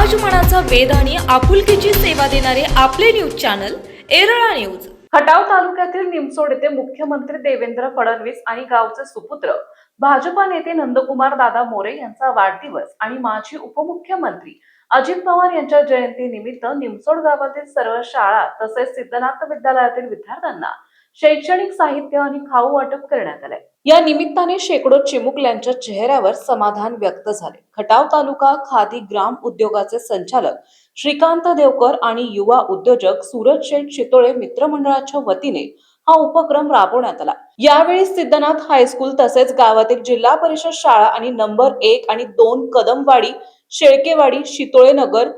समाजमनाचा वेध आणि आपुलकीची सेवा देणारे आपले news channel Erala news. Khatav तालुक्यातील निमसोड येथे मुख्यमंत्री देवेंद्र फडणवीस आणि गावचे सुपुत्र भाजपा नेते नंदकुमार दादा मोरे यांचा वाढदिवस आणि माजी उपमुख्यमंत्री अजित पवार यांच्या जयंतीनिमित्त निमसोड गावातील सर्व शाळा तसेच सिद्धनाथ विद्यालयातील विद्यार्थ्यांना शैक्षणिक साहित्य आणि खाऊ वाटप करण्यात आले। या निमित्ताने शेकडो चिमुकल्यांच्या चेहऱ्यावर समाधान व्यक्त झाले। खटाव तालुका खादी ग्राम उद्योगाचे संचालक श्रीकांत देवकर आणि युवा उद्योजक सूरज शेठ चितोळे मित्रमंडळाच्या वतीने हा उपक्रम राबवण्यात आला। यावेळी सिद्धनाथ हायस्कूल तसेच गावातील जिल्हा परिषद शाळा आणि नंबर 1 आणि 2 कदमवाडी, शेळकेवाडी, शितोळे नगर,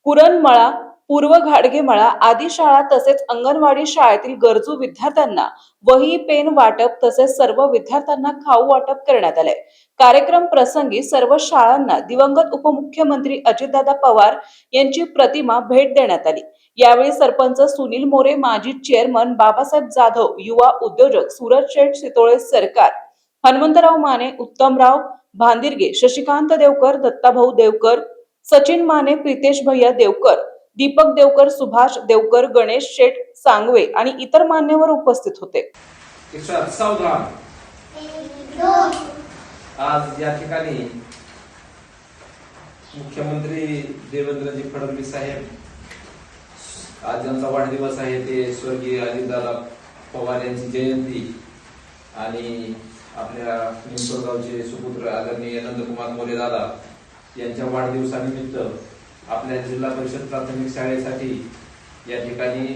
कुरणमळा, पूर्व घाडगेमळा आदी शाळा तसेच अंगणवाडी शाळेतील गरजू विद्यार्थ्यांना वही, पेन वाटप तसेच सर्व विद्यार्थ्यांना खाऊ वाटप करण्यात आले। कार्यक्रम प्रसंगी सर्व शाळांना दिवंगत उपमुख्यमंत्री अजितदादा पवार यांची प्रतिमा भेट देण्यात आली। यावेळी सरपंच सुनील मोरे, माजी चेअरमन बाबासाहेब जाधव, युवा उद्योजक सूरज शेठ चितोळे सरकार, हनुमंतराव माने, उत्तमराव भांदिरगे, शशिकांत देवकर, दत्ताभाऊ देवकर, सचिन माने, प्रितेश भैया देवकर, दीपक देवकर, सुभाष देवकर, गणेश शेठ सांगवे आणि इतर मान्यवर उपस्थित होते। आज या ठिकाणी मुख्यमंत्री देवेंद्रजी फडणवीस साहेब आज ज्यांचा वाढदिवस आहे ते स्वर्गीय अजितदादा पवार यांची जयंती आणि आपल्या निमसोड गावचे सुपुत्र आदरणीय नंदकुमार मोरे दादा यांच्या वाढदिवसानिमित्त आपल्या जिल्हा परिषद प्राथमिक शाळेसाठी या ठिकाणी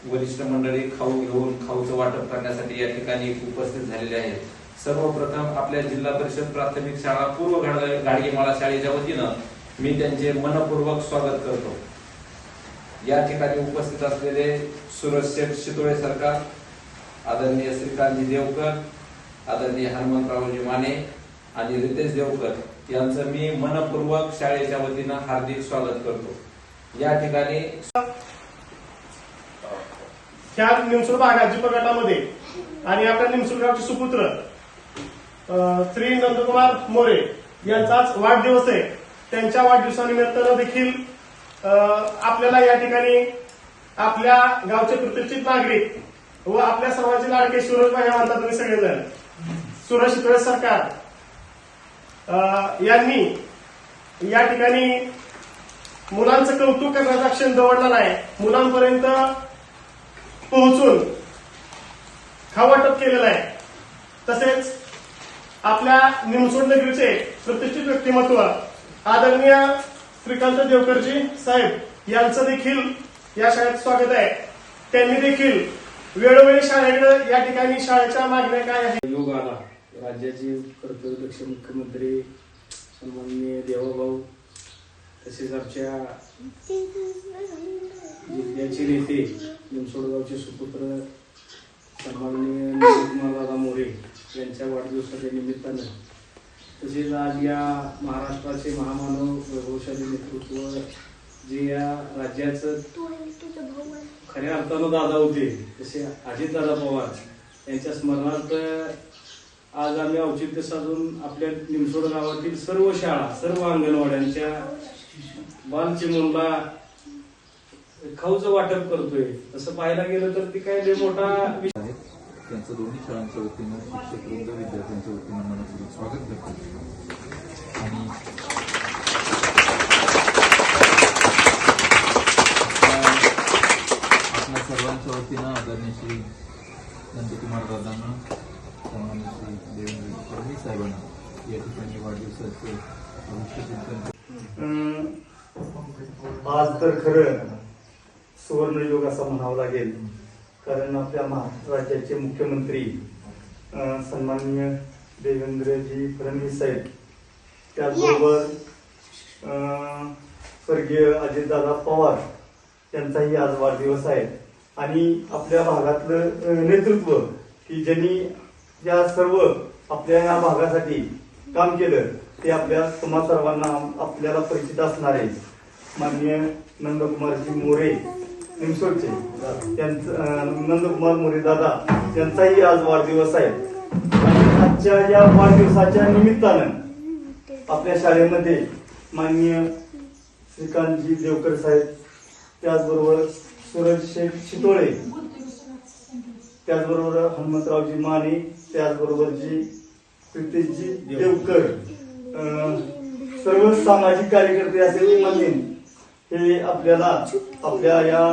वरिष्ठ मंडळी खाऊ घेऊन खाऊचं वाटप करण्यासाठी या ठिकाणी उपस्थित झालेले आहेत। सर्वप्रथम आपल्या जिल्हा परिषद प्राथमिक शाळा पूर्व घाडगेमाळा शाळेच्या वतीनं मी त्यांचे मनपूर्वक स्वागत करतो। या ठिकाणी उपस्थित असलेले सूरज शेठ चितोळे सरकार, आदरणीय श्रीकांतजी देवकर, आदरणीय हनुमंतरावजी माने आणि रितेश देवकर यांचं मी मनपूर्वक शाळेच्या वतीनं हार्दिक स्वागत करतो। या ठिकाणी ह्या निमसोड भागाची गटामध्ये आणि आपल्या निमसोड गावचे सुपुत्र श्री नंदकुमार मोरे यांचाच वाढदिवस आहे। त्यांच्या वाढदिवसानिमित्त देखील आपल्याला या ठिकाणी आपल्या गावचे प्रतिष्ठित नागरिक व आपल्या सर्वांचे लाडके सूरज भाई म्हणतात तुम्ही सगळेजण, सूरज चितोळे सरकार यांनी या ठिकाणी मुलांचं कौतुक करण्याचा क्षण दवडला नाही, मुलांपर्यंत पोहोचून खाऊ वाटप केलेलं आहे। तसेच आपल्या निमसोड नगरीचे प्रतिष्ठित व्यक्तिमत्व आदरणीय श्रीकांत देवकरजी साहेब यांचं देखील या शाळेत स्वागत आहे। त्यांनी देखील वेळोवेळी शाळेकडे या ठिकाणी शाळेच्या मागण्या काय आहे योग आला। राज्याचे कर्तव्यदक्ष मुख्यमंत्री सन्माननीय देवाभाऊ तसेच आमच्या जिल्ह्याचे नेते निमसोड गावचे सुपुत्र सन्माननीय नंदकुमार मोरे यांच्या वाढदिवसाच्या निमित्तानं तसेच आज या महाराष्ट्राचे महामानव वैभवशाली नेतृत्व जे या राज्याचं खऱ्या अर्थानं दादा होते तसे अजितदादा पवार यांच्या स्मरणार्थ आज आम्ही औचित्य साधून आपल्या निमसोड गावातील सर्व शाळा, सर्व अंगणवाड्यांच्या बालचिमुकला खाऊचं वाटप करतोय। तसं पाहायला गेलं तर ती काय लय मोठा विषय आहे। त्यांचं दोन्ही शाळांच्या वतीनं शिक्षक वृंद विद्यार्थ्यांच्या वतीनं मनपूर्वक स्वागत करतो आणि आपल्या सर्वांच्या वतीनं आदरणीय श्री नंदकुमार दादांना, सन्माननीय श्री देवेंद्र फडणवीस साहेबांना या ठिकाणी वाढदिवसाचे भविष्य चिंतन आज तर खरं सुवर्णयुग असं म्हणावं लागेल, कारण आपल्या महाराष्ट्राचे मुख्यमंत्री सन्माननीय देवेंद्रजी फडणवीस साहेब, त्याचबरोबर स्वर्गीय अजितदादा पवार यांचाही आज वाढदिवस आहे आणि आपल्या भागातलं नेतृत्व की ज्यांनी या सर्व आपल्या या भागासाठी काम केलं ते आपल्या तुम्हा सर्वांना आपल्याला परिचित असणारे माननीय नंदकुमारजी मोरे निमसोडचे नंदकुमार मोरे दादा यांचाही आज वाढदिवस आहे। आजच्या या वाढदिवसाच्या निमित्तानं आपल्या शाळेमध्ये माननीय श्रीकांतजी देवकर साहेब, त्याचबरोबर सूरज शेठ शितोळे, त्याचबरोबर हनुमंतरावजी माने, त्याचबरोबर जी प्रितेशजी देवकर, सर्व सामाजिक कार्यकर्ते असे मी म्हणेन, हे आपल्याला आपल्या या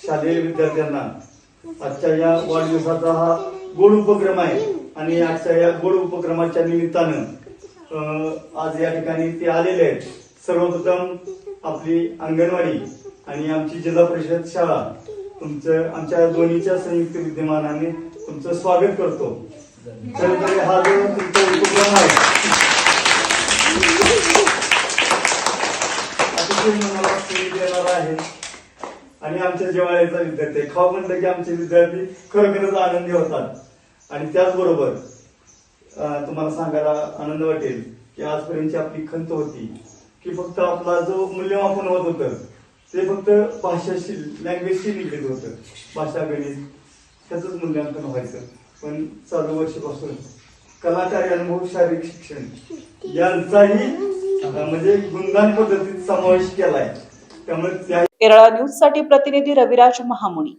शालेय विद्यार्थ्यांना आजच्या या वाढदिवसाचा हा गोड उपक्रम आहे आणि आजच्या या गोड उपक्रमाच्या निमित्तानं आज या ठिकाणी ते आलेले आहेत. सर्वप्रथम आपली अंगणवाडी आणि आमची जिल्हा परिषद शाळा तुमचं आमच्या दोन्हीच्या संयुक्त विद्यमानाने तुमचं स्वागत करतो. तर हा जो तुमचा उपक्रम आहे अतिशय मनाला प्रेरित देणारा आहे आणि आमच्या जिव्हाळ्याचा विद्यार्थी आहे. खाऊ म्हणलं की आमचे विद्यार्थी खरोखरच आनंदी होतात. आणि त्याचबरोबर तुम्हाला सांगायला आनंद वाटेल की आजपर्यंतची आपली खंत होती की फक्त आपला जो मूल्यमापन होत होतं ते फक्त भाषाशी लँग्वेजशी निगडीत होतं, भाषा गणित त्याचंच मूल्यांकन व्हायचं. पण चालू वर्षापासून कलाकारी अनुभव, शारीरिक शिक्षण यांचाही म्हणजे गुणगान पद्धतीत समावेश केलाय. त्यामुळे त्या केरळा न्यूज साठी प्रतिनिधी रविराज महामुनी.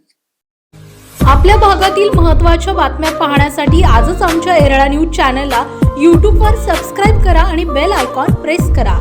आपल्या भागातील महत्त्वाच्या बातम्या पाहण्यासाठी आजच आमच्या एरळा न्यूज चॅनलला यूट्यूबवर सबस्क्राईब करा आणि बेल आयकॉन प्रेस करा.